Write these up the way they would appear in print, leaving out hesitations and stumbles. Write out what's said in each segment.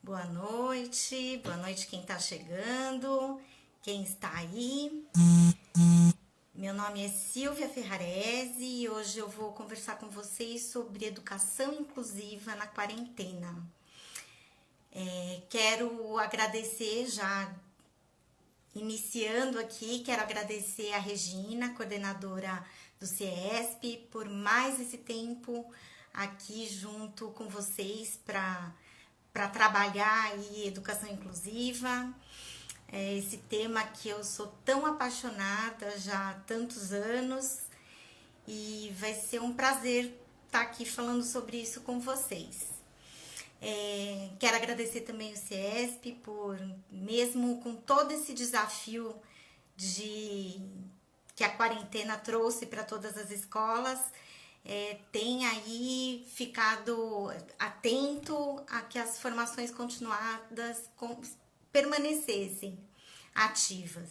boa noite quem está chegando, quem está aí. Meu nome é Silvia Ferrarese e hoje eu vou conversar com vocês sobre educação inclusiva na quarentena. Quero agradecer já, iniciando aqui, quero agradecer a Regina, coordenadora do CIESP, por mais esse tempo aqui junto com vocês para trabalhar aí educação inclusiva. Esse tema que eu sou tão apaixonada já há tantos anos e vai ser um prazer estar aqui falando sobre isso com vocês. Quero agradecer também o CIESP por, mesmo com todo esse desafio que a quarentena trouxe para todas as escolas, tem aí ficado atento a que as formações continuadas permanecessem ativas.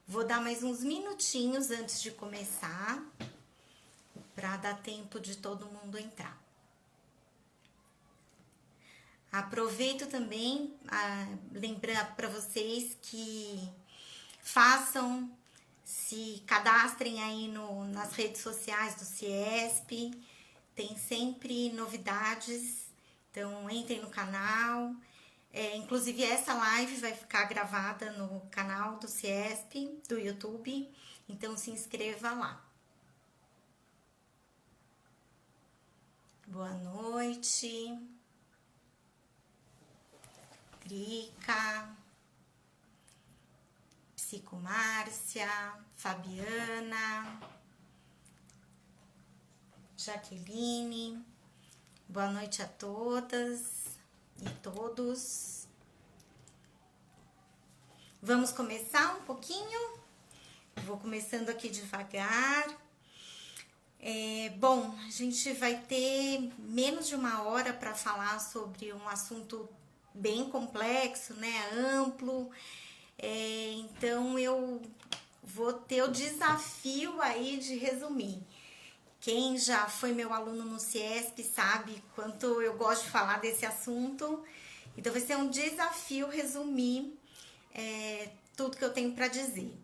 Vou dar mais uns minutinhos antes de começar, para dar tempo de todo mundo entrar. Aproveito também a lembrar para vocês que se cadastrem aí nas redes sociais do CIESP, tem sempre novidades, então entrem no canal. Inclusive essa live vai ficar gravada no canal do CIESP, do YouTube, então se inscreva lá. Boa noite, Drica, Psicomárcia, Fabiana, Jaqueline, boa noite a todas e todos. Vamos começar um pouquinho? Vou começando aqui devagar. Bom, a gente vai ter menos de uma hora para falar sobre um assunto bem complexo, né, amplo. Então eu vou ter o desafio aí de resumir. Quem já foi meu aluno no CIESP sabe quanto eu gosto de falar desse assunto. Então vai ser um desafio resumir tudo que eu tenho para dizer.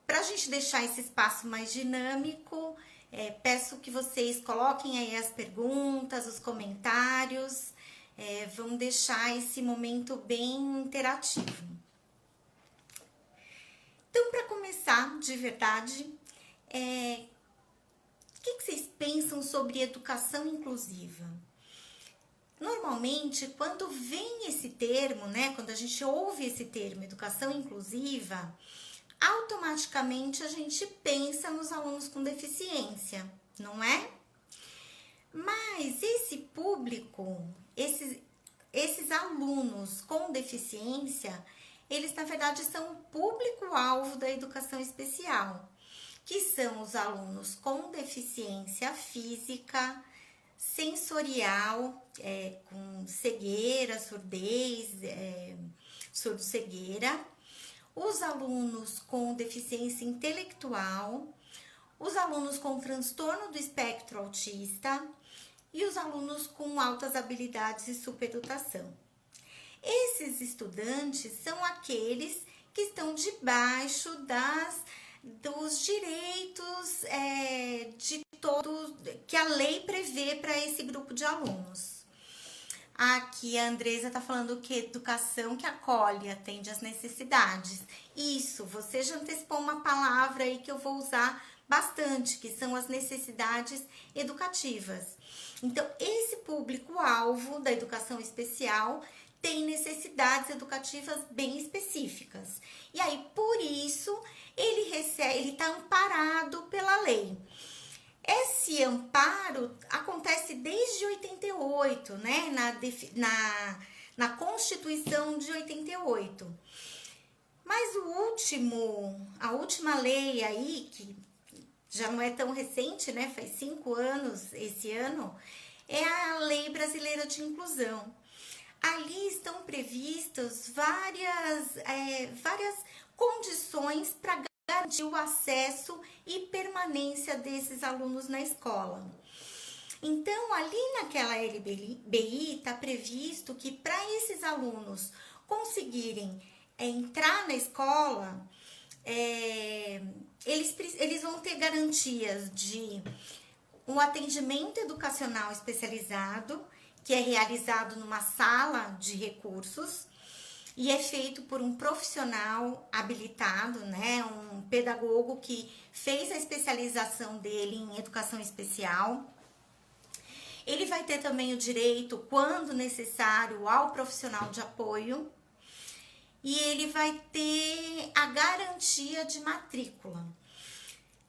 Para a gente deixar esse espaço mais dinâmico, peço que vocês coloquem aí as perguntas, os comentários. Vamos deixar esse momento bem interativo. Então, para começar, de verdade, o que vocês pensam sobre educação inclusiva? Normalmente, quando vem esse termo, né, quando a gente ouve esse termo, educação inclusiva, automaticamente a gente pensa nos alunos com deficiência, não é? Mas esse público, esses alunos com deficiência, eles na verdade são o público-alvo da educação especial, que são os alunos com deficiência física, sensorial, com cegueira, surdez, surdo-cegueira, os alunos com deficiência intelectual, os alunos com transtorno do espectro autista e os alunos com altas habilidades e superdotação. Esses estudantes são aqueles que estão debaixo dos direitos de todos que a lei prevê para esse grupo de alunos. Aqui a Andresa está falando que educação que acolhe, atende às necessidades. Isso, você já antecipou uma palavra aí que eu vou usar bastante, que são as necessidades educativas. Então, esse público-alvo da educação especial tem necessidades educativas bem específicas. E aí, por isso, ele está amparado pela lei. Esse amparo acontece desde 88, né? Na Constituição de 88. Mas a última lei aí, que já não é tão recente, né? Faz 5 anos esse ano, é a Lei Brasileira de Inclusão. Ali estão previstas várias condições para garantir o acesso e permanência desses alunos na escola. Então, ali naquela LBI está previsto que para esses alunos conseguirem entrar na escola, eles vão ter garantias de um atendimento educacional especializado, que é realizado numa sala de recursos e é feito por um profissional habilitado, né, um pedagogo que fez a especialização dele em educação especial. Ele vai ter também o direito, quando necessário, ao profissional de apoio e ele vai ter a garantia de matrícula.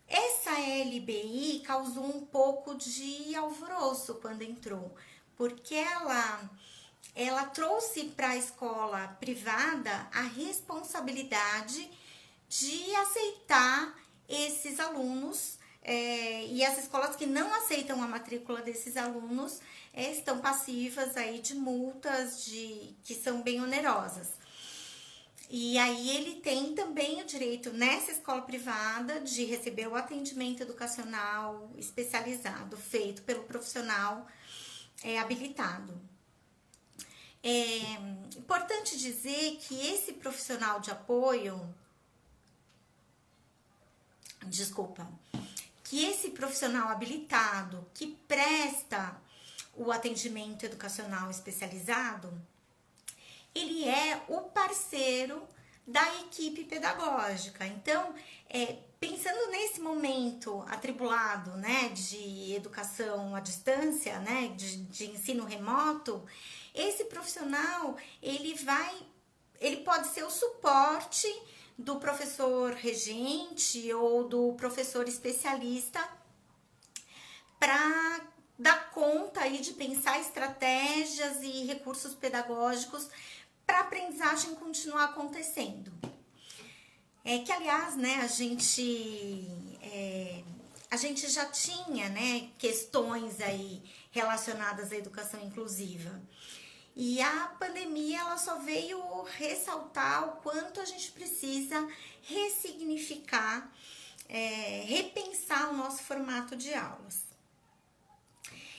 Essa LBI causou um pouco de alvoroço quando entrou, porque ela trouxe para a escola privada a responsabilidade de aceitar esses alunos, e as escolas que não aceitam a matrícula desses alunos estão passivas aí de multas que são bem onerosas. E aí ele tem também o direito, nessa escola privada, de receber o atendimento educacional especializado, feito pelo profissional habilitado. É importante dizer que esse profissional de apoio, que esse profissional habilitado que presta o atendimento educacional especializado, ele é o parceiro da equipe pedagógica. Então, pensando nesse momento atribulado, né, de educação à distância, né, de ensino remoto, esse profissional, ele pode ser o suporte do professor regente ou do professor especialista para dar conta aí de pensar estratégias e recursos pedagógicos para a aprendizagem continuar acontecendo. Que, aliás, né, a gente já tinha, né, questões aí relacionadas à educação inclusiva. E a pandemia, ela só veio ressaltar o quanto a gente precisa ressignificar, repensar o nosso formato de aulas.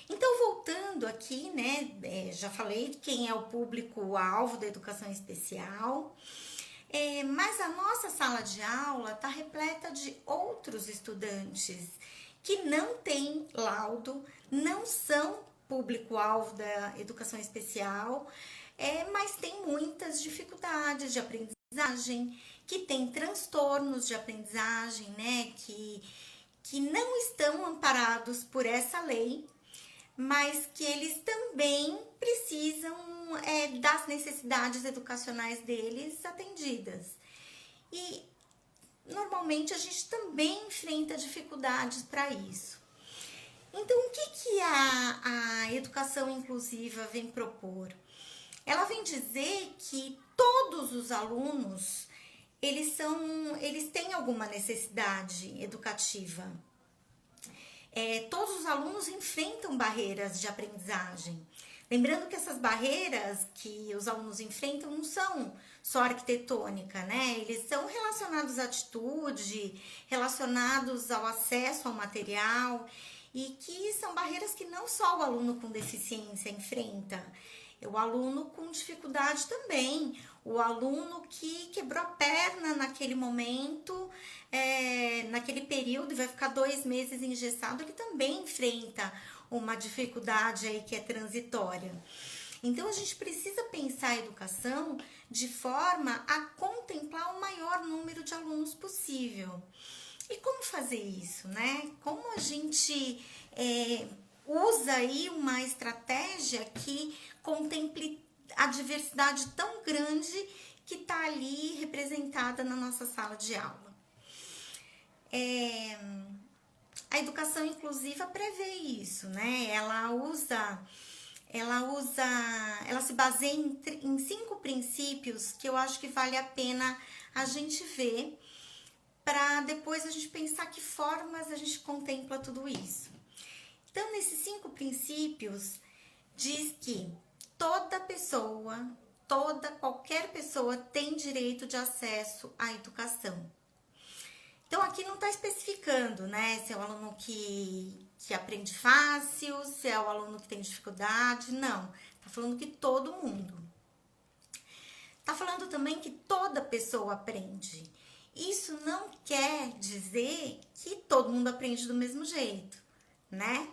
Então, voltando aqui, né, já falei quem é o público-alvo da educação especial, mas a nossa sala de aula está repleta de outros estudantes que não têm laudo, não são público-alvo da educação especial, mas tem muitas dificuldades de aprendizagem, que tem transtornos de aprendizagem, né, que não estão amparados por essa lei, mas que eles também precisam das necessidades educacionais deles atendidas. E normalmente a gente também enfrenta dificuldades para isso. Então, o que a educação inclusiva vem propor? Ela vem dizer que todos os alunos, eles têm alguma necessidade educativa. Todos os alunos enfrentam barreiras de aprendizagem. Lembrando que essas barreiras que os alunos enfrentam não são só arquitetônica, né? Eles são relacionados à atitude, relacionados ao acesso ao material, e que são barreiras que não só o aluno com deficiência enfrenta, o aluno com dificuldade também, o aluno que quebrou a perna naquele momento, naquele período e vai ficar 2 meses engessado, ele também enfrenta uma dificuldade aí que é transitória. Então, a gente precisa pensar a educação de forma a contemplar o maior número de alunos possível. E como fazer isso, né? Como a gente usa aí uma estratégia que contemple a diversidade tão grande que está ali representada na nossa sala de aula. A educação inclusiva prevê isso, né? Ela se baseia em 5 princípios que eu acho que vale a pena a gente ver, para depois a gente pensar que formas a gente contempla tudo isso. Então, nesses 5 princípios, diz que qualquer pessoa tem direito de acesso à educação. Então, aqui não está especificando, né, se é o aluno que que aprende fácil, se é o aluno que tem dificuldade, não. Tá falando que todo mundo. Tá falando também que toda pessoa aprende. Isso não quer dizer que todo mundo aprende do mesmo jeito, né?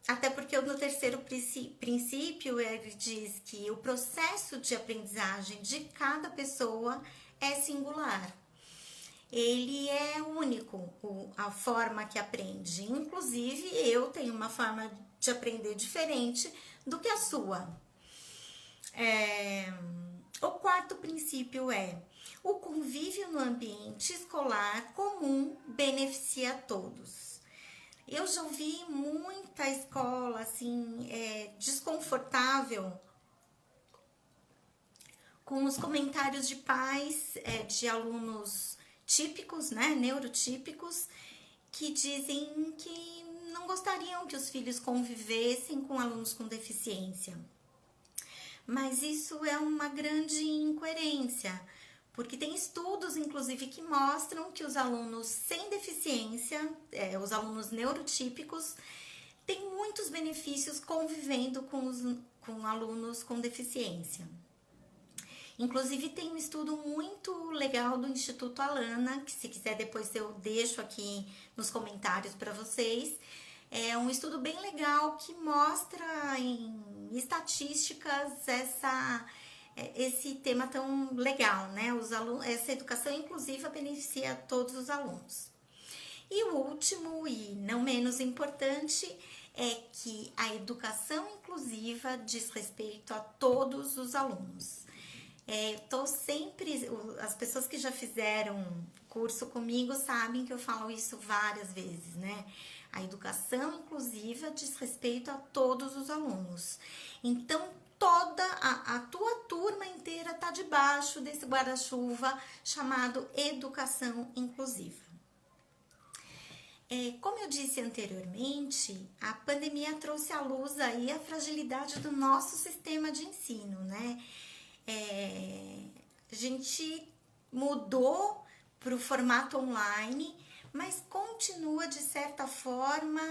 Até porque no terceiro princípio ele diz que o processo de aprendizagem de cada pessoa é singular. Ele é único, a forma que aprende. Inclusive, eu tenho uma forma de aprender diferente do que a sua. O quarto princípio é: o convívio no ambiente escolar comum beneficia a todos. Eu já ouvi muita escola assim, desconfortável com os comentários de pais de alunos típicos, né, neurotípicos, que dizem que não gostariam que os filhos convivessem com alunos com deficiência. Mas isso é uma grande incoerência, porque tem estudos, inclusive, que mostram que os alunos sem deficiência, os alunos neurotípicos, têm muitos benefícios convivendo com alunos com deficiência. Inclusive, tem um estudo muito legal do Instituto Alana, que se quiser depois eu deixo aqui nos comentários para vocês. É um estudo bem legal que mostra em estatísticas esse tema tão legal, né? Essa educação inclusiva beneficia todos os alunos. E o último e não menos importante é que a educação inclusiva diz respeito a todos os alunos. As pessoas que já fizeram curso comigo sabem que eu falo isso várias vezes, né? A educação inclusiva diz respeito a todos os alunos. Então, toda a tua turma inteira está debaixo desse guarda-chuva chamado educação inclusiva. Como eu disse anteriormente, a pandemia trouxe à luz aí a fragilidade do nosso sistema de ensino, né? A gente mudou para o formato online, mas continua de certa forma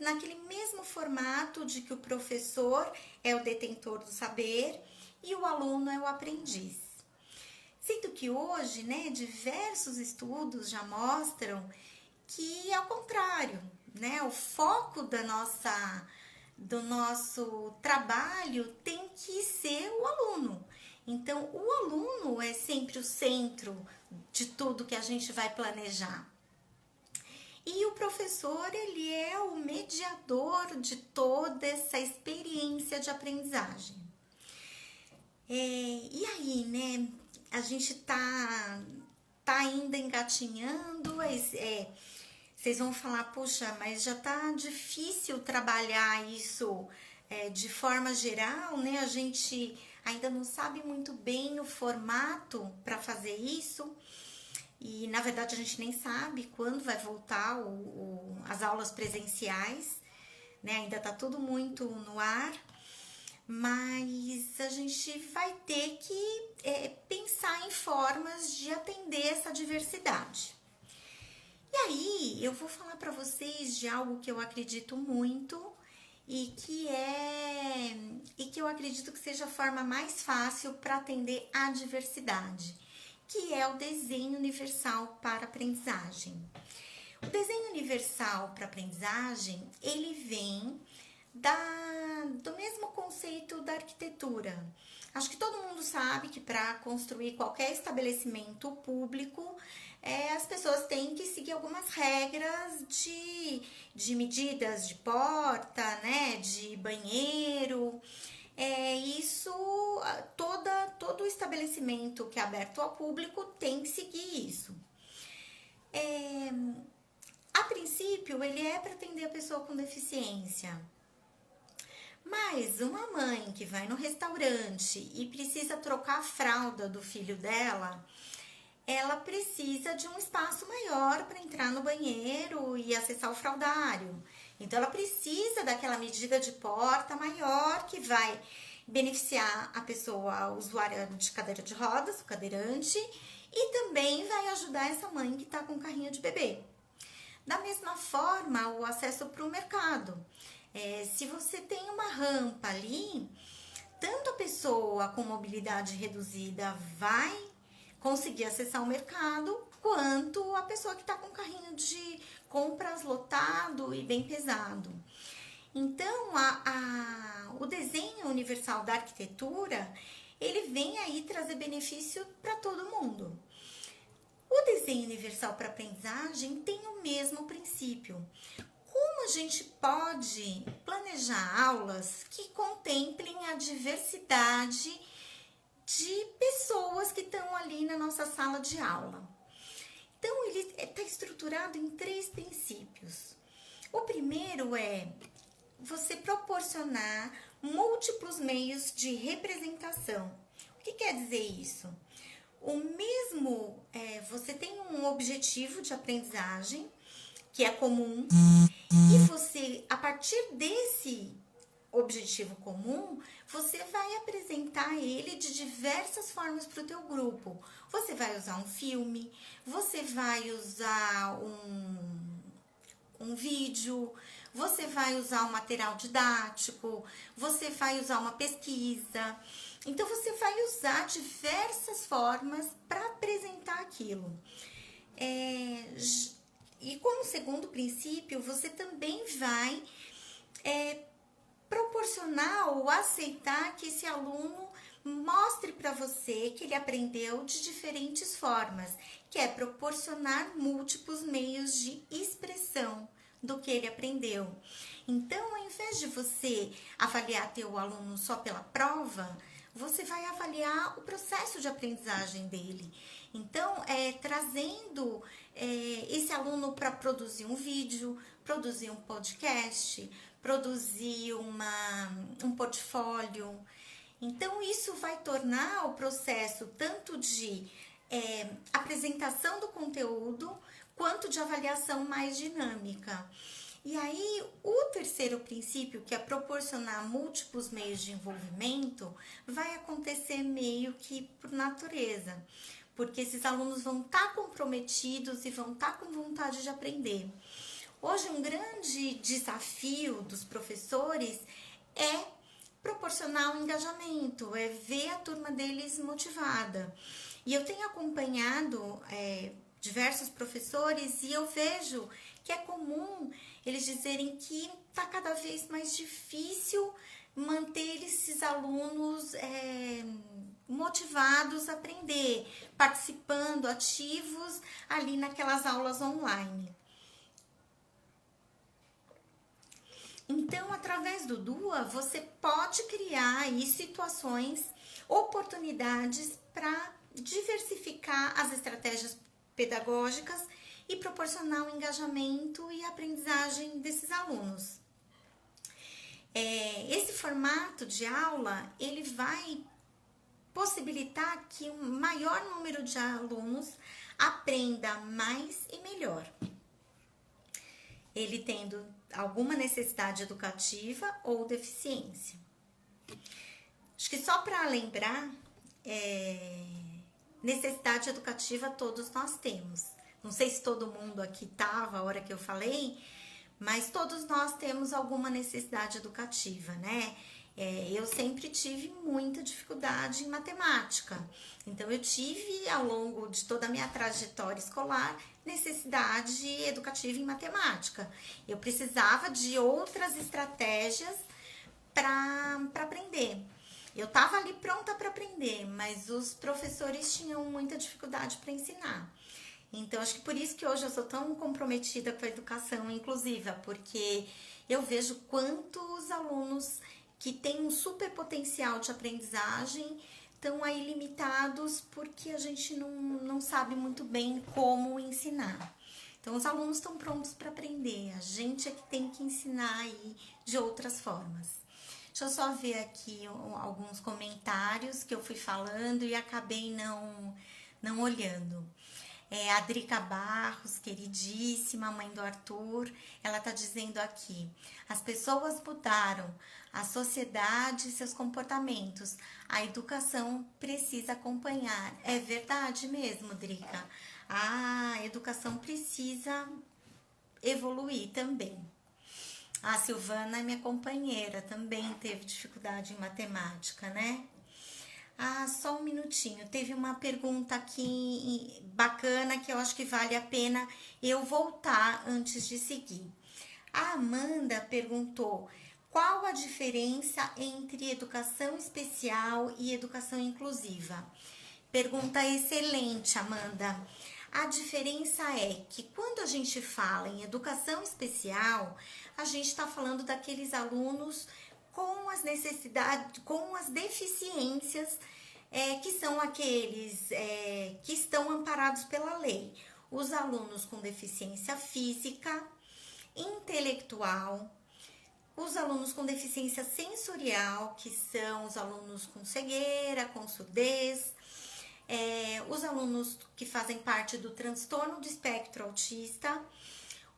naquele mesmo formato de que o professor é o detentor do saber e o aluno é o aprendiz. Sendo que hoje, né, diversos estudos já mostram que é o contrário, né? O foco do nosso trabalho tem que ser o aluno. Então, o aluno é sempre o centro de tudo que a gente vai planejar. E o professor, ele é o mediador de toda essa experiência de aprendizagem. E aí, né, a gente tá ainda engatinhando, vocês vão falar, puxa, mas já tá difícil trabalhar isso de forma geral, né? A gente ainda não sabe muito bem o formato para fazer isso. E, na verdade, a gente nem sabe quando vai voltar as aulas presenciais, né? Ainda tá tudo muito no ar. Mas a gente vai ter que pensar em formas de atender essa diversidade. E aí, eu vou falar para vocês de algo que eu acredito muito e que eu acredito que seja a forma mais fácil para atender a diversidade, que é o desenho universal para aprendizagem. O desenho universal para aprendizagem, ele vem do mesmo conceito da arquitetura. Acho que todo mundo sabe que para construir qualquer estabelecimento público, as pessoas têm que seguir algumas regras de medidas de porta, né, de banheiro. Todo estabelecimento que é aberto ao público tem que seguir isso. A princípio, ele é para atender a pessoa com deficiência. Mas uma mãe que vai no restaurante e precisa trocar a fralda do filho dela, ela precisa de um espaço maior para entrar no banheiro e acessar o fraldário. Então, ela precisa daquela medida de porta maior que vai beneficiar a pessoa, a usuária de cadeira de rodas, o cadeirante, e também vai ajudar essa mãe que está com carrinho de bebê. Da mesma forma, o acesso para o mercado. Se você tem uma rampa ali, tanto a pessoa com mobilidade reduzida vai conseguir acessar o mercado, quanto a pessoa que está com carrinho de compras lotado e bem pesado. Então, o desenho universal da arquitetura, ele vem aí trazer benefício para todo mundo. O desenho universal para aprendizagem tem o mesmo princípio. Como a gente pode planejar aulas que contemplem a diversidade de pessoas que estão ali na nossa sala de aula? Então, ele está estruturado em 3 princípios. O primeiro é você proporcionar múltiplos meios de representação. O que quer dizer isso? Você tem um objetivo de aprendizagem que é comum e você, a partir desse objetivo comum, você vai apresentar ele de diversas formas para o teu grupo. Você vai usar um filme, você vai usar um vídeo, você vai usar um material didático, você vai usar uma pesquisa. Então, você vai usar diversas formas para apresentar aquilo. E como segundo princípio, você também vai proporcionar ou aceitar que esse aluno mostre para você que ele aprendeu de diferentes formas, que é proporcionar múltiplos meios de expressão do que ele aprendeu. Então, ao invés de você avaliar teu aluno só pela prova, você vai avaliar o processo de aprendizagem dele. Então, trazendo esse aluno para produzir um vídeo, produzir um podcast, produzir um portfólio. Então, isso vai tornar o processo tanto de apresentação do conteúdo, quanto de avaliação mais dinâmica. E aí, o terceiro princípio, que é proporcionar múltiplos meios de envolvimento, vai acontecer meio que por natureza, porque esses alunos vão estar comprometidos e vão estar com vontade de aprender. Hoje, um grande desafio dos professores é proporcionar um engajamento, é ver a turma deles motivada. E eu tenho acompanhado diversos professores e eu vejo que é comum eles dizerem que está cada vez mais difícil manter esses alunos motivados a aprender, participando, ativos ali naquelas aulas online. Então, através do DUA, você pode criar aí situações, oportunidades para diversificar as estratégias pedagógicas e proporcionar o engajamento e aprendizagem desses alunos. Esse formato de aula, ele vai possibilitar que um maior número de alunos aprenda mais e melhor. Ele tendo alguma necessidade educativa ou deficiência. Acho que só para lembrar, necessidade educativa todos nós temos. Não sei se todo mundo aqui estava a hora que eu falei, mas todos nós temos alguma necessidade educativa, né? Eu sempre tive muita dificuldade em matemática. Então, eu tive, ao longo de toda a minha trajetória escolar, necessidade educativa em matemática. Eu precisava de outras estratégias para aprender. Eu estava ali pronta para aprender, mas os professores tinham muita dificuldade para ensinar. Então, acho que por isso que hoje eu sou tão comprometida com a educação inclusiva, porque eu vejo quantos alunos que têm um super potencial de aprendizagem estão aí limitados porque a gente não sabe muito bem como ensinar. Então, os alunos estão prontos para aprender, a gente é que tem que ensinar aí de outras formas. Deixa eu só ver aqui alguns comentários que eu fui falando e acabei não olhando. A Drica Barros, queridíssima, mãe do Arthur, ela tá dizendo aqui: as pessoas mudaram, a sociedade e seus comportamentos, a educação precisa acompanhar. É verdade mesmo, Drica. A educação precisa evoluir também. A Silvana é minha companheira, também teve dificuldade em matemática, né? Ah, só um minutinho. Teve uma pergunta aqui bacana que eu acho que vale a pena eu voltar antes de seguir. A Amanda perguntou: qual a diferença entre educação especial e educação inclusiva? Pergunta excelente, Amanda. A diferença é que quando a gente fala em educação especial, a gente está falando daqueles alunos com as necessidades, com as deficiências, que são aqueles que estão amparados pela lei. Os alunos com deficiência física, intelectual, os alunos com deficiência sensorial, que são os alunos com cegueira, com surdez, os alunos que fazem parte do transtorno do espectro autista,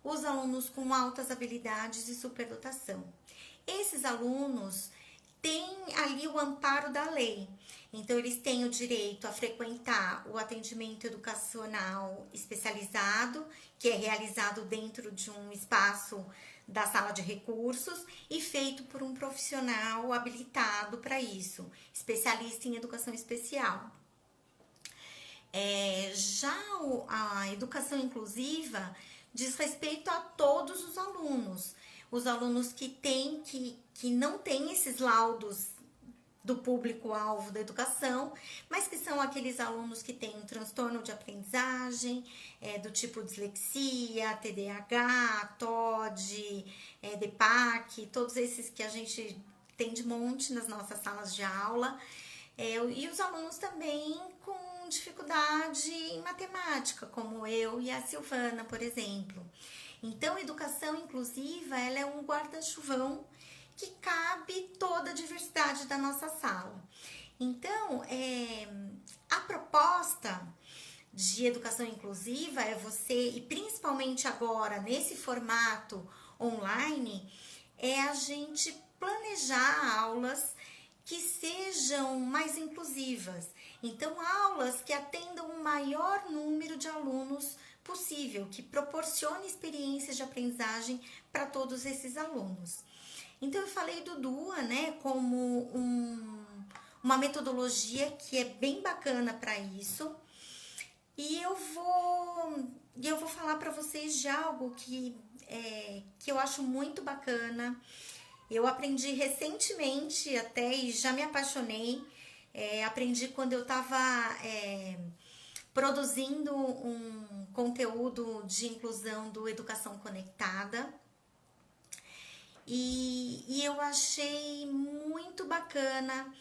os alunos com altas habilidades e superdotação. Esses alunos têm ali o amparo da lei, então eles têm o direito a frequentar o atendimento educacional especializado, que é realizado dentro de um espaço da sala de recursos e feito por um profissional habilitado para isso, especialista em educação especial. Já a educação inclusiva diz respeito a todos os alunos que não têm esses laudos do público-alvo da educação, mas que são aqueles alunos que têm um transtorno de aprendizagem, do tipo dislexia, TDAH, TOD, DPAC, todos esses que a gente tem de monte nas nossas salas de aula, e os alunos também com dificuldade em matemática, como eu e a Silvana, por exemplo. Então, a educação inclusiva, ela é um guarda-chuvão que cabe toda a diversidade da nossa sala. Então, a proposta de educação inclusiva é você, e principalmente agora, nesse formato online, é a gente planejar aulas que sejam mais inclusivas. Então, aulas que atendam o maior número de alunos possível, que proporcione experiências de aprendizagem para todos esses alunos. Então, eu falei do DUA, né, como uma metodologia que é bem bacana para isso. E eu vou falar para vocês de algo que eu acho muito bacana. Eu aprendi recentemente até e já me apaixonei. Aprendi quando eu estava produzindo um conteúdo de inclusão do Educação Conectada. E eu achei muito bacana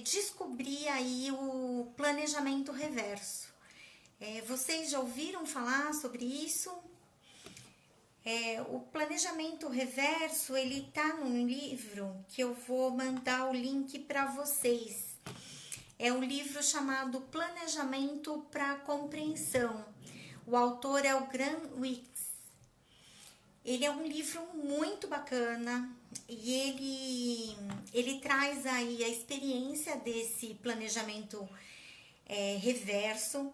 descobrir aí o planejamento reverso. Vocês já ouviram falar sobre isso? O planejamento reverso, ele tá num livro que eu vou mandar o link para vocês. É um livro chamado Planejamento para Compreensão. O autor é o Graham Wicks. Ele é um livro muito bacana e ele traz aí a experiência desse planejamento reverso.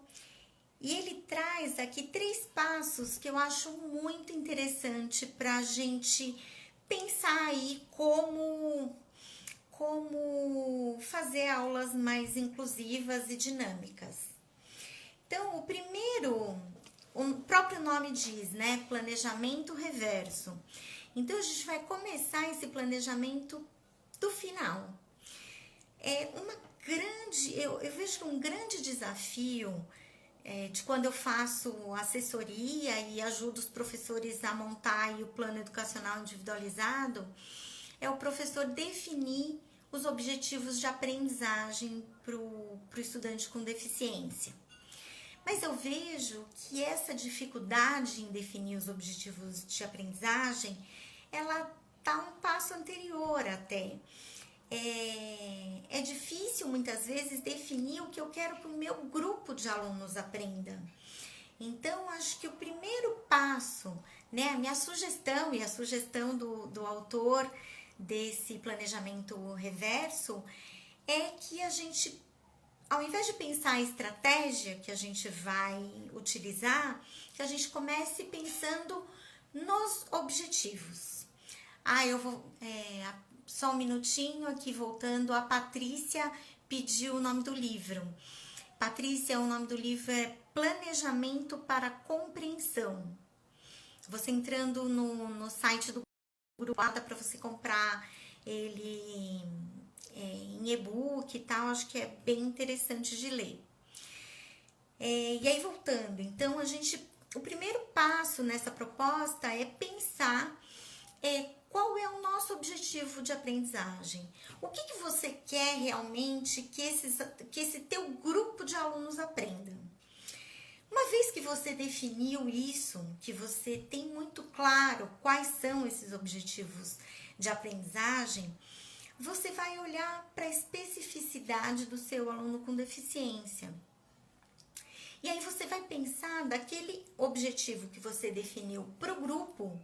E ele traz aqui 3 passos que eu acho muito interessante para a gente pensar aí como fazer aulas mais inclusivas e dinâmicas. Então, o primeiro, o próprio nome diz, né? Planejamento reverso. Então, a gente vai começar esse planejamento do final. Eu vejo que um grande desafio de quando eu faço assessoria e ajudo os professores a montar aí o plano educacional individualizado, é o professor definir os objetivos de aprendizagem para o estudante com deficiência. Mas eu vejo que essa dificuldade em definir os objetivos de aprendizagem, ela está um passo anterior até. É difícil muitas vezes definir o que eu quero que o meu grupo de alunos aprenda. Então, acho que o primeiro passo, né, a minha sugestão e a sugestão do autor desse planejamento reverso é que a gente, ao invés de pensar a estratégia que a gente vai utilizar, que a gente comece pensando nos objetivos. Eu vou... só um minutinho aqui, voltando. A Patrícia pediu o nome do livro. Patrícia, o nome do livro é Planejamento para Compreensão. Você entrando no site do grupo, dá para você comprar ele em e-book e tal. Acho que é bem interessante de ler. E aí, voltando, então, o primeiro passo nessa proposta é pensar qual é o nosso objetivo de aprendizagem. O que você quer realmente que esse teu grupo de alunos aprenda? Uma vez que você definiu isso, que você tem muito claro quais são esses objetivos de aprendizagem, você vai olhar para a especificidade do seu aluno com deficiência. E aí você vai pensar daquele objetivo que você definiu para o grupo,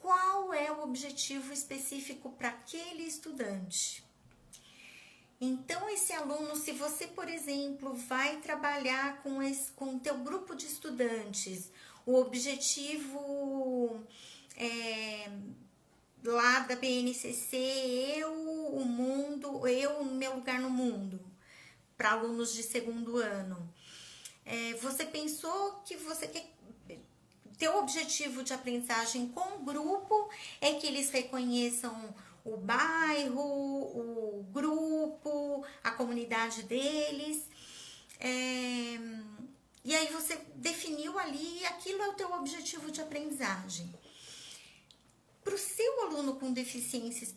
qual é o objetivo específico para aquele estudante. Então, esse aluno, se você, por exemplo, vai trabalhar com o teu grupo de estudantes, o objetivo lá da BNCC, o meu lugar no mundo, para alunos de segundo ano. Você pensou que você quer... Teu objetivo de aprendizagem com o grupo é que eles reconheçam o bairro, o grupo, a comunidade deles. E aí você definiu ali, aquilo é o teu objetivo de aprendizagem. Para o seu aluno com deficiência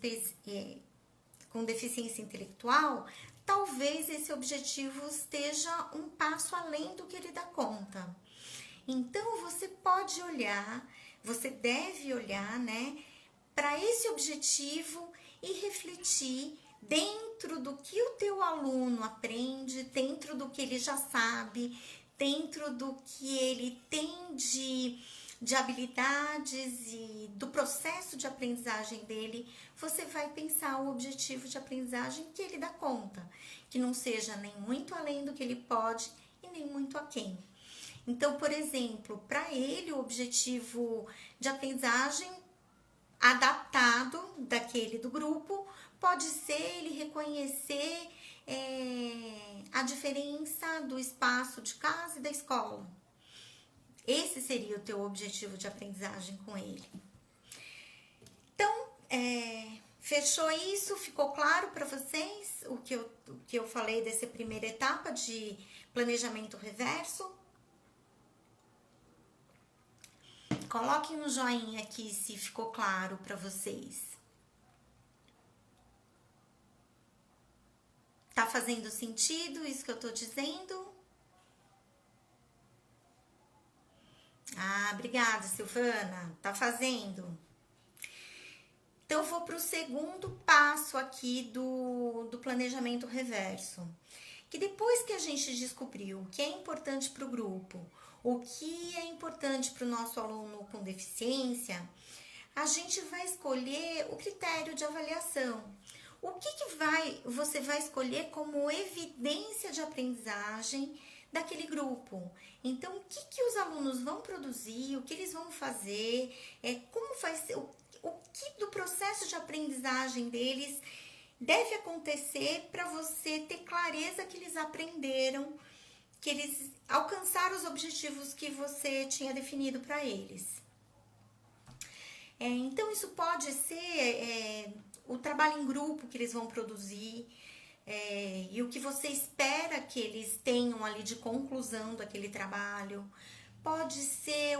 intelectual, talvez esse objetivo esteja um passo além do que ele dá conta. Então, você pode olhar, você deve olhar, né, para esse objetivo e refletir dentro do que o teu aluno aprende, dentro do que ele já sabe, dentro do que ele tem de habilidades e do processo de aprendizagem dele, você vai pensar o objetivo de aprendizagem que ele dá conta, que não seja nem muito além do que ele pode e nem muito aquém. Então, por exemplo, para ele o objetivo de aprendizagem adaptado daquele do grupo pode ser ele reconhecer a diferença do espaço de casa e da escola. Esse seria o teu objetivo de aprendizagem com ele. Então, fechou isso? Ficou claro para vocês o que eu falei dessa primeira etapa de planejamento reverso? Coloquem um joinha aqui se ficou claro para vocês. Tá fazendo sentido isso que eu tô dizendo? Obrigada, Silvana. Tá fazendo. Então, eu vou para o segundo passo aqui do planejamento reverso. Que depois que a gente descobriu o que é importante para o grupo, o que é importante para o nosso aluno com deficiência, a gente vai escolher o critério de avaliação. O que você vai escolher como evidência de aprendizagem daquele grupo? Então, o que os alunos vão produzir, o que eles vão fazer, como vai ser, o que do processo de aprendizagem deles deve acontecer para você ter clareza que eles aprenderam, que eles alcançaram os objetivos que você tinha definido para eles. Então, isso pode ser o trabalho em grupo que eles vão produzir e o que você espera que eles tenham ali de conclusão daquele trabalho. Pode ser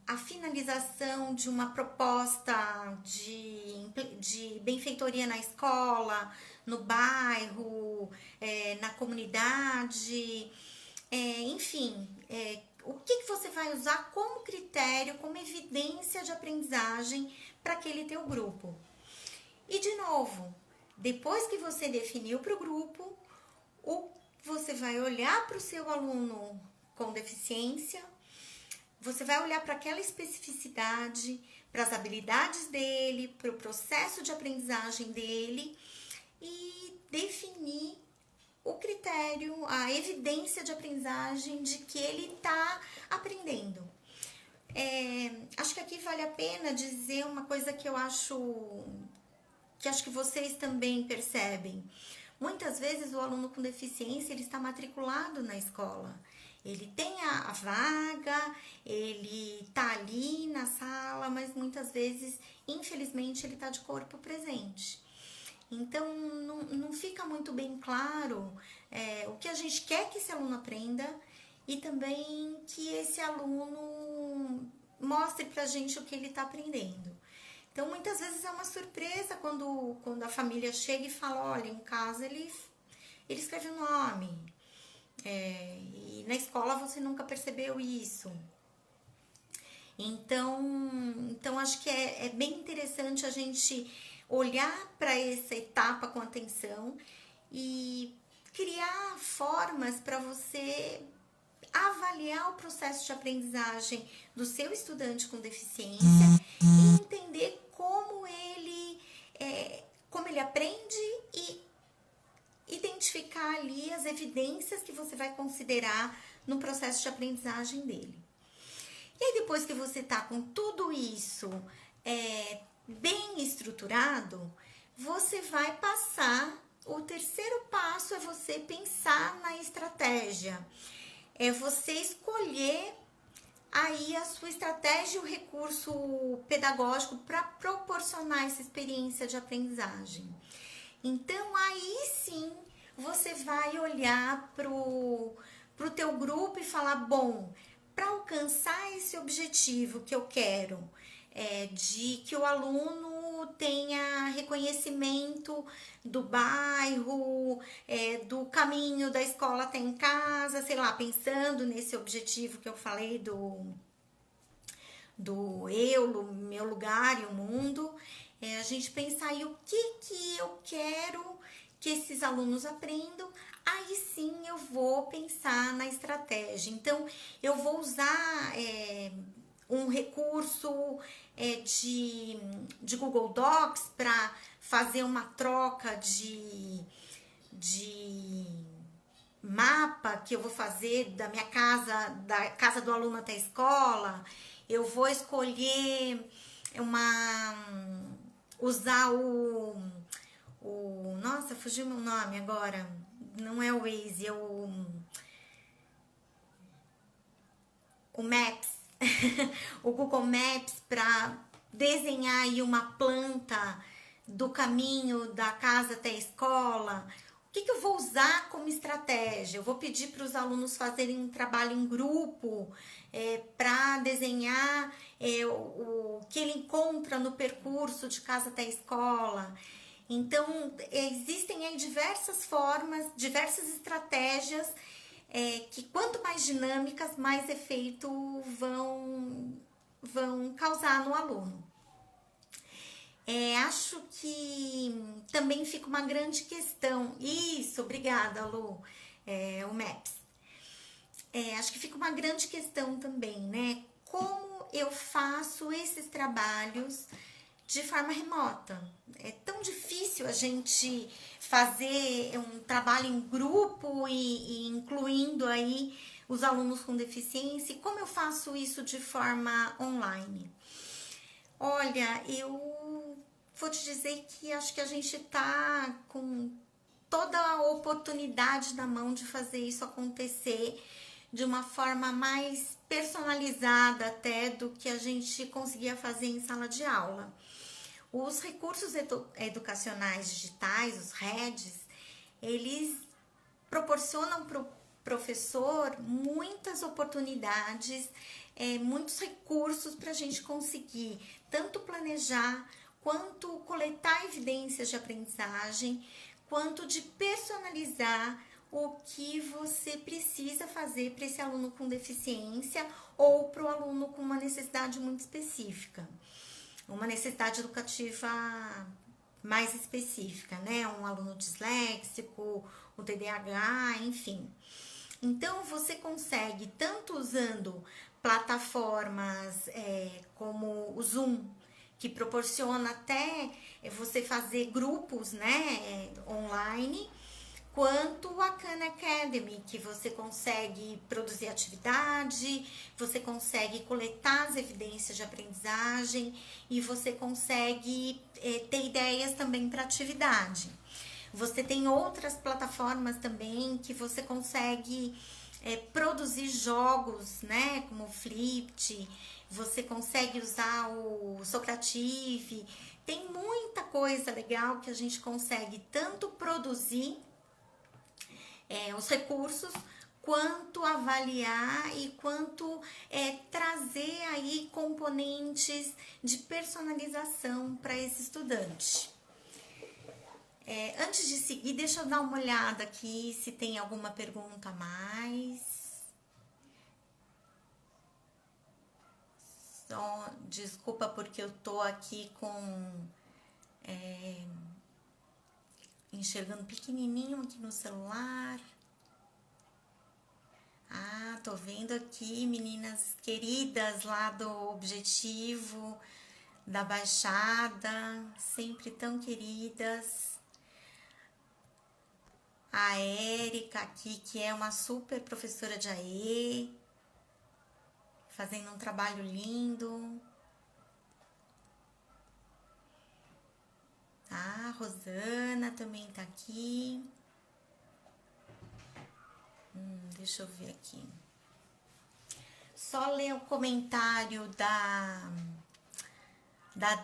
a finalização de uma proposta de benfeitoria na escola, no bairro, na comunidade, enfim, o que você vai usar como critério, como evidência de aprendizagem para aquele teu grupo. E de novo, depois que você definiu para o grupo, você vai olhar para o seu aluno com deficiência, você vai olhar para aquela especificidade, para as habilidades dele, para o processo de aprendizagem dele e definir o critério, a evidência de aprendizagem de que ele está aprendendo. Acho que aqui vale a pena dizer uma coisa que eu acho que vocês também percebem. Muitas vezes o aluno com deficiência, ele está matriculado na escola. Ele tem a vaga, ele está ali na sala, mas muitas vezes, infelizmente, ele está de corpo presente. Então, não fica muito bem claro o que a gente quer que esse aluno aprenda e também que esse aluno mostre pra gente o que ele está aprendendo. Então, muitas vezes é uma surpresa quando a família chega e fala, olha, em casa ele escreve um nome, e na escola você nunca percebeu isso. Então acho que é bem interessante a gente olhar para essa etapa com atenção e criar formas para você avaliar o processo de aprendizagem do seu estudante com deficiência e entender como ele aprende e identificar ali as evidências que você vai considerar no processo de aprendizagem dele. E aí, depois que você tá com tudo isso bem estruturado, você vai passar. O terceiro passo é você pensar na estratégia. É você escolher aí a sua estratégia e o recurso pedagógico para proporcionar essa experiência de aprendizagem. Então, aí sim, você vai olhar pro teu grupo e falar, bom, para alcançar esse objetivo que eu quero, de que o aluno tenha reconhecimento do bairro, do caminho da escola até em casa, sei lá, pensando nesse objetivo que eu falei do eu, meu lugar e o mundo, a gente pensar aí o que eu quero que esses alunos aprendam, aí sim eu vou pensar na estratégia. Então, eu vou usar um recurso de Google Docs para fazer uma troca de mapa que eu vou fazer da minha casa, da casa do aluno até a escola. Eu vou escolher usar nossa, fugiu meu nome agora. Não é o Waze, é o Maps. O Google Maps para desenhar aí uma planta do caminho da casa até a escola. O que eu vou usar como estratégia? Eu vou pedir para os alunos fazerem um trabalho em grupo para desenhar o que ele encontra no percurso de casa até a escola. Então, existem aí diversas formas, diversas estratégias que quanto mais dinâmicas, mais efeito vão causar no aluno. Acho que também fica uma grande questão. Isso, obrigada, Lu. O MAPS. Acho que fica uma grande questão também, né? Como eu faço esses trabalhos de forma remota? É tão difícil a gente fazer um trabalho em grupo e incluindo aí os alunos com deficiência. E como eu faço isso de forma online? Olha, eu vou te dizer que acho que a gente tá com toda a oportunidade na mão de fazer isso acontecer de uma forma mais personalizada até do que a gente conseguia fazer em sala de aula. Os recursos educacionais digitais, os REDs, eles proporcionam para o professor muitas oportunidades, muitos recursos para a gente conseguir tanto planejar, quanto coletar evidências de aprendizagem, quanto de personalizar o que você precisa fazer para esse aluno com deficiência ou para o aluno com uma necessidade muito específica. Uma necessidade educativa mais específica, né? Um aluno disléxico, o TDAH, enfim. Então, você consegue, tanto usando plataformas como o Zoom, que proporciona até você fazer grupos, né, online, quanto a Khan Academy, que você consegue produzir atividade, você consegue coletar as evidências de aprendizagem e você consegue ter ideias também para atividade. Você tem outras plataformas também que você consegue produzir jogos, né, como o Flipped, você consegue usar o Socrative. Tem muita coisa legal que a gente consegue tanto produzir os recursos, quanto avaliar e quanto trazer aí componentes de personalização para esse estudante. Antes de seguir, deixa eu dar uma olhada aqui se tem alguma pergunta a mais. Só, desculpa porque eu tô aqui enxergando pequenininho aqui no celular. Ah, tô vendo aqui meninas queridas lá do Objetivo, da Baixada, sempre tão queridas. A Érica aqui, que é uma super professora de AE, fazendo um trabalho lindo. A Rosana também tá aqui. Deixa eu ver aqui. Só ler o comentário da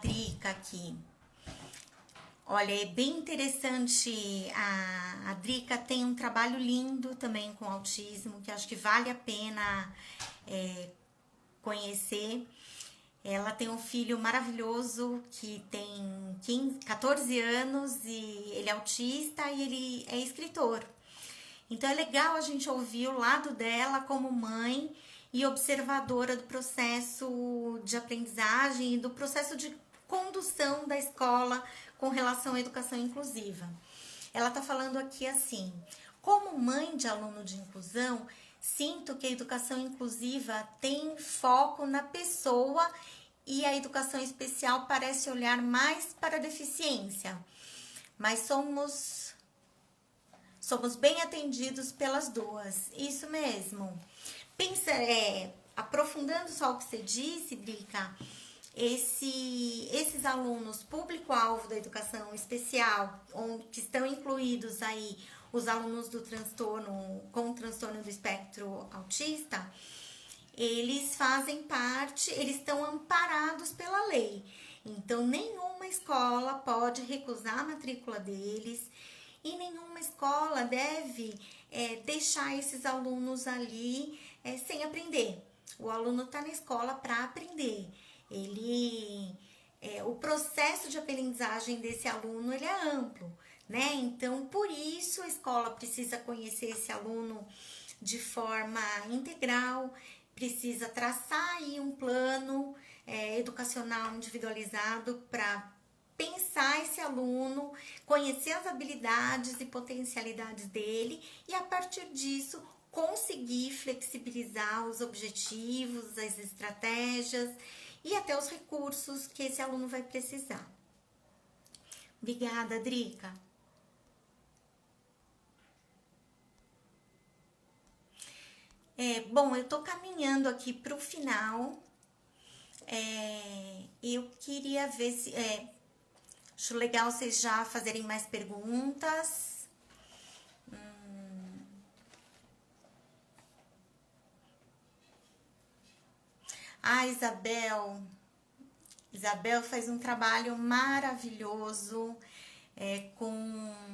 Drica aqui. Olha, é bem interessante. A Drica tem um trabalho lindo também com autismo, que acho que vale a pena conhecer. Ela tem um filho maravilhoso que tem 14 anos e ele é autista e ele é escritor. Então é legal a gente ouvir o lado dela como mãe e observadora do processo de aprendizagem e do processo de condução da escola com relação à educação inclusiva. Ela está falando aqui assim: como mãe de aluno de inclusão, sinto que a educação inclusiva tem foco na pessoa e a educação especial parece olhar mais para a deficiência, mas somos bem atendidos pelas duas. Isso mesmo. Pensa, aprofundando só o que você disse, Drica, esses alunos público-alvo da educação especial, que estão incluídos aí os alunos do com transtorno do espectro autista, eles fazem parte, eles estão amparados pela lei. Então, nenhuma escola pode recusar a matrícula deles e nenhuma escola deve deixar esses alunos ali sem aprender. O aluno está na escola para aprender. O processo de aprendizagem desse aluno ele é amplo, né? Então, por isso a escola precisa conhecer esse aluno de forma integral, precisa traçar aí um plano educacional individualizado para pensar esse aluno, conhecer as habilidades e potencialidades dele e a partir disso conseguir flexibilizar os objetivos, as estratégias e até os recursos que esse aluno vai precisar. Obrigada, Drica. Bom, eu tô caminhando aqui para o final. Eu queria ver se... acho legal vocês já fazerem mais perguntas. Isabel faz um trabalho maravilhoso com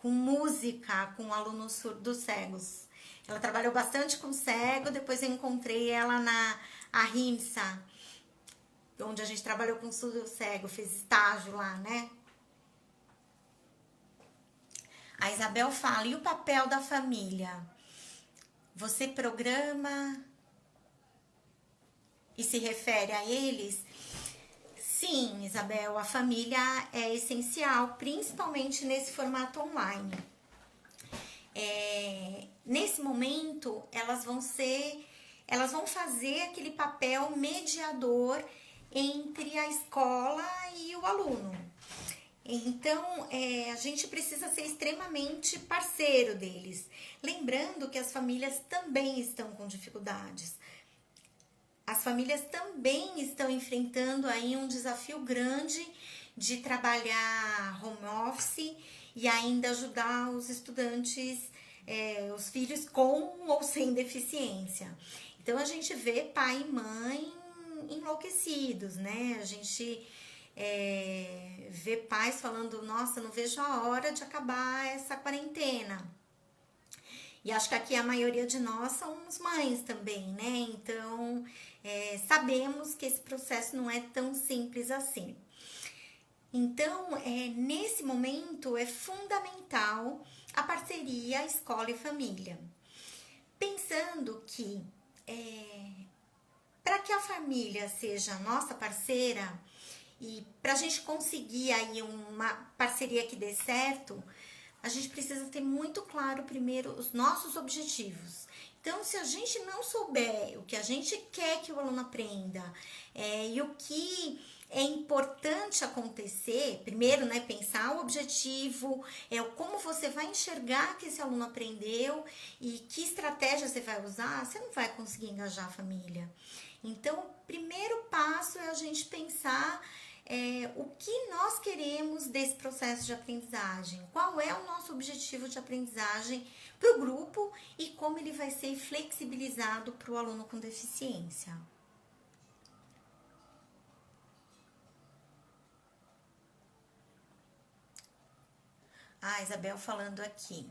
música, com alunos surdos cegos. Ela trabalhou bastante com cego, depois eu encontrei ela na RIMSA, onde a gente trabalhou com surdo cego, fez estágio lá, né? A Isabel fala, e o papel da família? Você programa e se refere a eles? Sim, Isabel, a família é essencial, principalmente nesse formato online. Nesse momento, elas vão fazer aquele papel mediador entre a escola e o aluno. Então, a gente precisa ser extremamente parceiro deles. Lembrando que as famílias também estão com dificuldades. As famílias também estão enfrentando aí um desafio grande de trabalhar home office e ainda ajudar os estudantes, os filhos com ou sem deficiência. Então, a gente vê pai e mãe enlouquecidos, né? A gente vê pais falando, nossa, não vejo a hora de acabar essa quarentena. E acho que aqui a maioria de nós somos mães também, né? Então, sabemos que esse processo não é tão simples assim. Então, nesse momento, é fundamental a parceria escola e família. Pensando que, para que a família seja nossa parceira e para a gente conseguir aí uma parceria que dê certo, a gente precisa ter muito claro primeiro os nossos objetivos. Então, se a gente não souber o que a gente quer que o aluno aprenda e o que é importante acontecer, primeiro, né, pensar o objetivo, como você vai enxergar que esse aluno aprendeu e que estratégia você vai usar, você não vai conseguir engajar a família. Então, o primeiro passo é a gente pensar o que nós queremos desse processo de aprendizagem, qual é o nosso objetivo de aprendizagem para o grupo e como ele vai ser flexibilizado para o aluno com deficiência. Isabel falando aqui.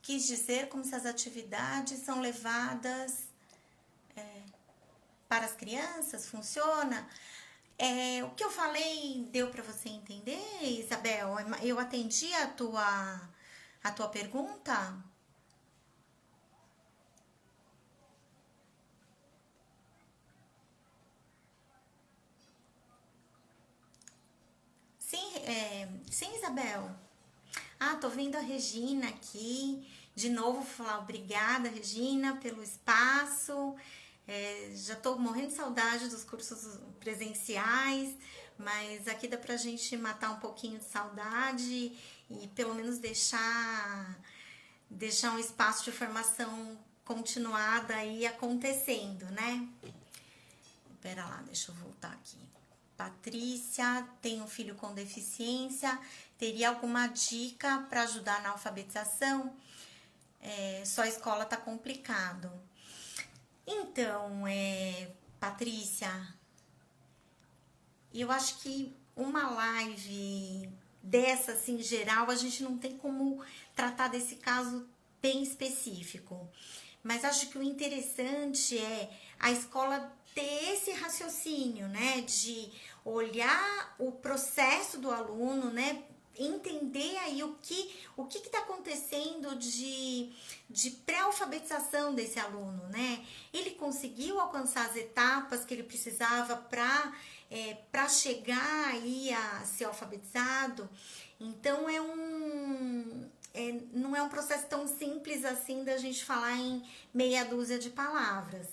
Quis dizer como se as atividades são levadas para as crianças, funciona? O que eu falei deu para você entender, Isabel? Eu atendi a tua pergunta? Sim, Isabel. Tô vendo a Regina aqui. De novo, vou falar obrigada, Regina, pelo espaço. Já tô morrendo de saudade dos cursos presenciais, mas aqui dá pra gente matar um pouquinho de saudade e pelo menos deixar um espaço de formação continuada aí acontecendo, né? Pera lá, deixa eu voltar aqui. Patrícia, tem um filho com deficiência, teria alguma dica para ajudar na alfabetização? Só a escola tá complicado. Então, Patrícia, eu acho que uma live dessa, assim, geral, a gente não tem como tratar desse caso bem específico. Mas acho que o interessante é a escola ter esse raciocínio, né, de olhar o processo do aluno, né, entender aí o que está acontecendo de pré-alfabetização desse aluno, né? Ele conseguiu alcançar as etapas que ele precisava para chegar aí a ser alfabetizado. Então não é um processo tão simples assim da gente falar em meia dúzia de palavras.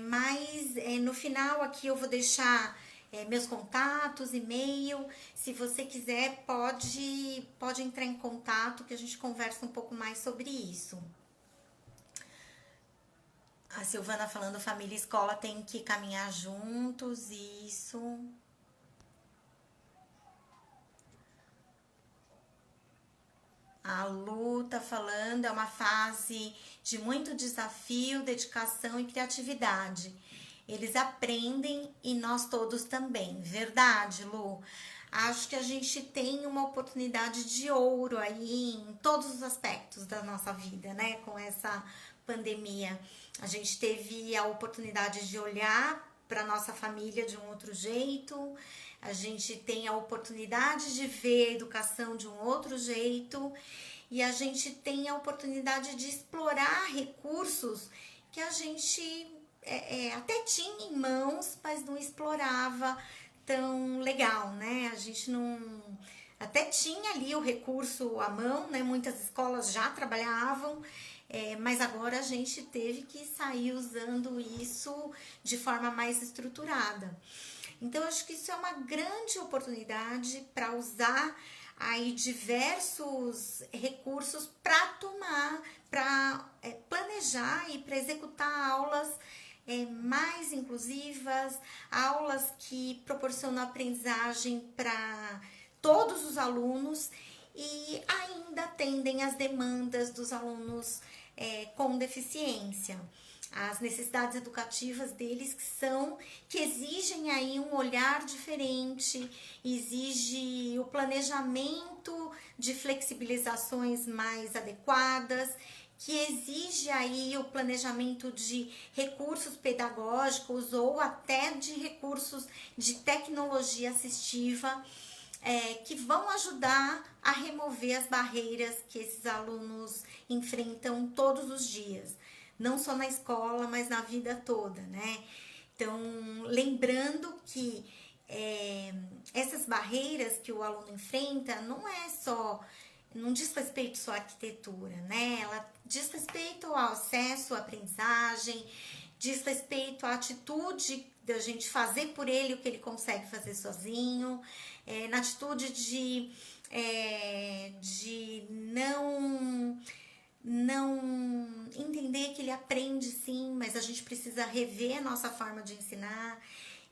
Mas no final aqui eu vou deixar meus contatos, e-mail. Se você quiser, pode entrar em contato que a gente conversa um pouco mais sobre isso. A Silvana falando, família e escola tem que caminhar juntos, isso. A Lu tá falando, é uma fase de muito desafio, dedicação e criatividade. Eles aprendem e nós todos também. Verdade, Lu? Acho que a gente tem uma oportunidade de ouro aí em todos os aspectos da nossa vida, né? Com essa pandemia. A gente teve a oportunidade de olhar para nossa família de um outro jeito. A gente tem a oportunidade de ver a educação de um outro jeito. E a gente tem a oportunidade de explorar recursos que a gente até tinha em mãos, mas não explorava tão legal, né? A gente não... Até tinha ali o recurso à mão, né? Muitas escolas já trabalhavam, mas agora a gente teve que sair usando isso de forma mais estruturada. Então, eu acho que isso é uma grande oportunidade para usar aí diversos recursos para tomar, para planejar e para executar aulas mais inclusivas, aulas que proporcionam aprendizagem para todos os alunos e ainda atendem às demandas dos alunos com deficiência. As necessidades educativas deles que exigem aí um olhar diferente, exige o planejamento de flexibilizações mais adequadas, que exige aí o planejamento de recursos pedagógicos ou até de recursos de tecnologia assistiva, que vão ajudar a remover as barreiras que esses alunos enfrentam todos os dias, não só na escola, mas na vida toda, né? Então, lembrando que essas barreiras que o aluno enfrenta não diz respeito só à arquitetura, né? Ela diz respeito ao acesso à aprendizagem, diz respeito à atitude da gente fazer por ele o que ele consegue fazer sozinho, na atitude de não entender que ele aprende sim, mas a gente precisa rever a nossa forma de ensinar.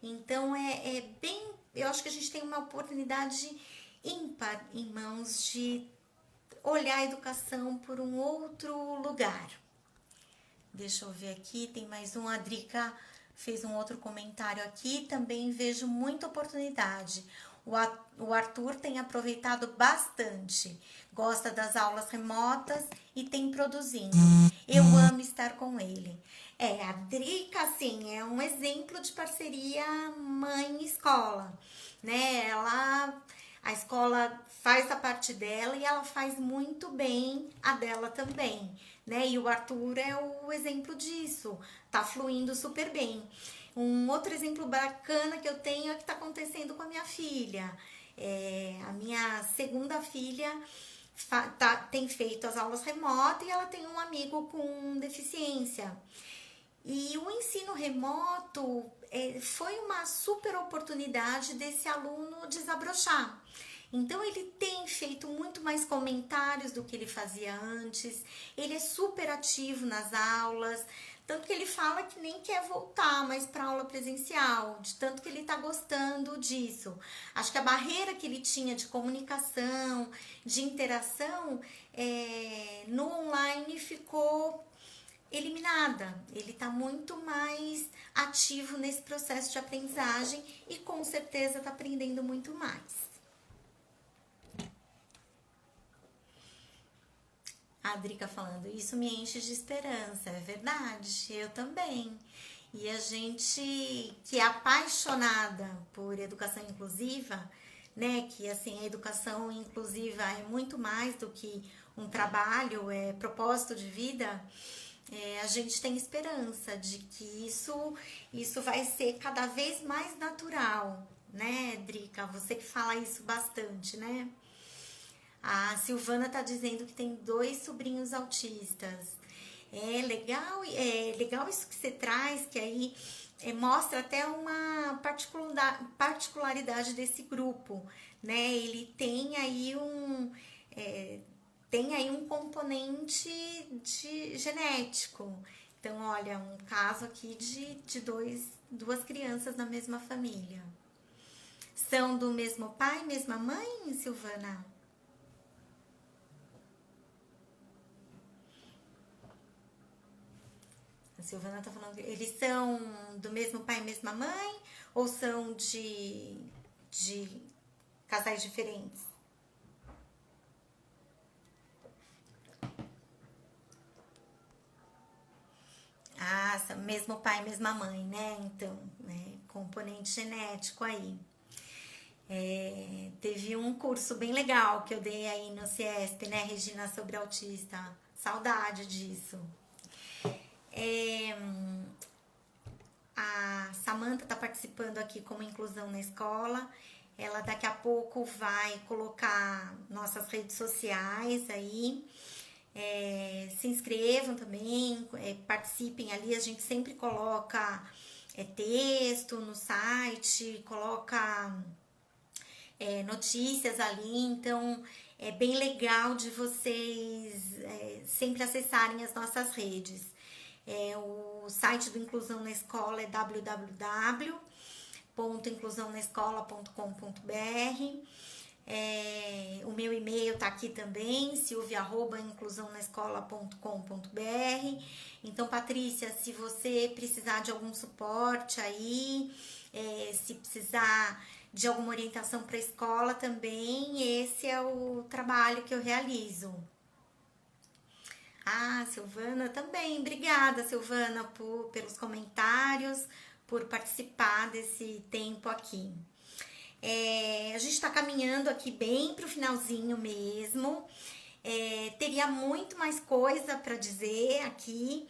Então, eu acho que a gente tem uma oportunidade ímpar em mãos de olhar a educação por um outro lugar. Deixa eu ver aqui, tem mais um. A Drica fez um outro comentário aqui. Também vejo muita oportunidade. O Arthur tem aproveitado bastante. Gosta das aulas remotas e tem produzindo. Eu amo estar com ele. A Drica, assim, é um exemplo de parceria mãe-escola, né? A escola faz a parte dela e ela faz muito bem a dela também, né? E o Arthur é o exemplo disso, tá fluindo super bem. Um outro exemplo bacana que eu tenho é o que tá acontecendo com a minha filha. A minha segunda filha tem feito as aulas remotas e ela tem um amigo com deficiência. E o ensino remoto foi uma super oportunidade desse aluno desabrochar. Então, ele tem feito muito mais comentários do que ele fazia antes, ele é super ativo nas aulas, tanto que ele fala que nem quer voltar mais para aula presencial, de tanto que ele está gostando disso. Acho que a barreira que ele tinha de comunicação, de interação, no online ficou eliminada. Ele está muito mais ativo nesse processo de aprendizagem e com certeza está aprendendo muito mais. A Drica falando, isso me enche de esperança, é verdade, eu também. E a gente que é apaixonada por educação inclusiva, né, que assim, a educação inclusiva é muito mais do que um trabalho, é propósito de vida, a gente tem esperança de que isso vai ser cada vez mais natural, né, Drica? Você que fala isso bastante, né? A Silvana tá dizendo que tem 2 sobrinhos autistas. É legal isso que você traz, que aí mostra até uma particularidade desse grupo, né? Ele tem aí um componente genético. Então, olha, um caso aqui de duas crianças na mesma família. São do mesmo pai, mesma mãe, Silvana? A Silvana tá falando que eles são do mesmo pai e mesma mãe ou são de casais diferentes? Ah, mesmo pai e mesma mãe, né? Então, componente genético aí. Teve um curso bem legal que eu dei aí no CIESP, né, Regina, sobre autista. Saudade disso. A Samantha está participando aqui como inclusão na escola. Ela daqui a pouco vai colocar nossas redes sociais aí. Se inscrevam também, participem ali. A gente sempre coloca texto no site, coloca notícias ali, então é bem legal de vocês sempre acessarem as nossas redes. O site do Inclusão na Escola é www.inclusãonaescola.com.br. O meu e-mail tá aqui também, silvia@inclusãonaescola.com.br. Então, Patrícia, se você precisar de algum suporte aí, se precisar de alguma orientação para a escola também, esse é o trabalho que eu realizo. Silvana também. Obrigada, Silvana, pelos comentários, por participar desse tempo aqui. A gente está caminhando aqui bem para o finalzinho mesmo. Teria muito mais coisa para dizer aqui,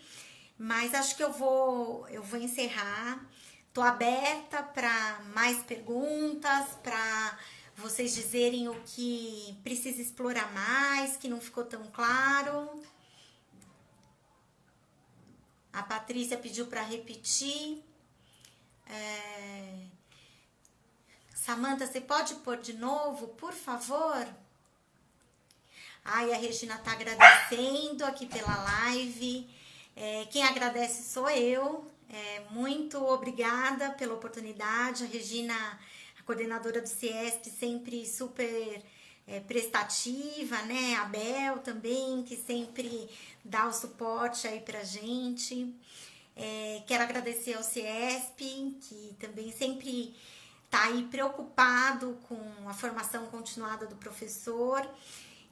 mas acho que eu vou encerrar. Tô aberta para mais perguntas, para vocês dizerem o que precisa explorar mais, que não ficou tão claro. A Patrícia pediu para repetir. Samanta, você pode pôr de novo, por favor? A Regina tá agradecendo aqui pela live. Quem agradece sou eu. Muito obrigada pela oportunidade. A Regina, a coordenadora do CIESP, sempre super prestativa, né? A Bel também, que sempre dá o suporte aí pra gente. Quero agradecer ao CIESP, que também sempre tá aí preocupado com a formação continuada do professor.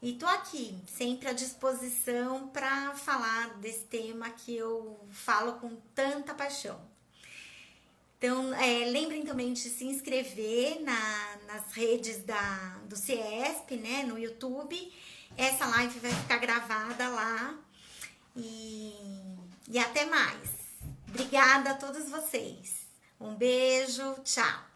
E tô aqui, sempre à disposição para falar desse tema que eu falo com tanta paixão. Então, lembrem também de se inscrever nas redes do CIESP, né, no YouTube. Essa live vai ficar gravada lá. E até mais. Obrigada a todos vocês. Um beijo, tchau.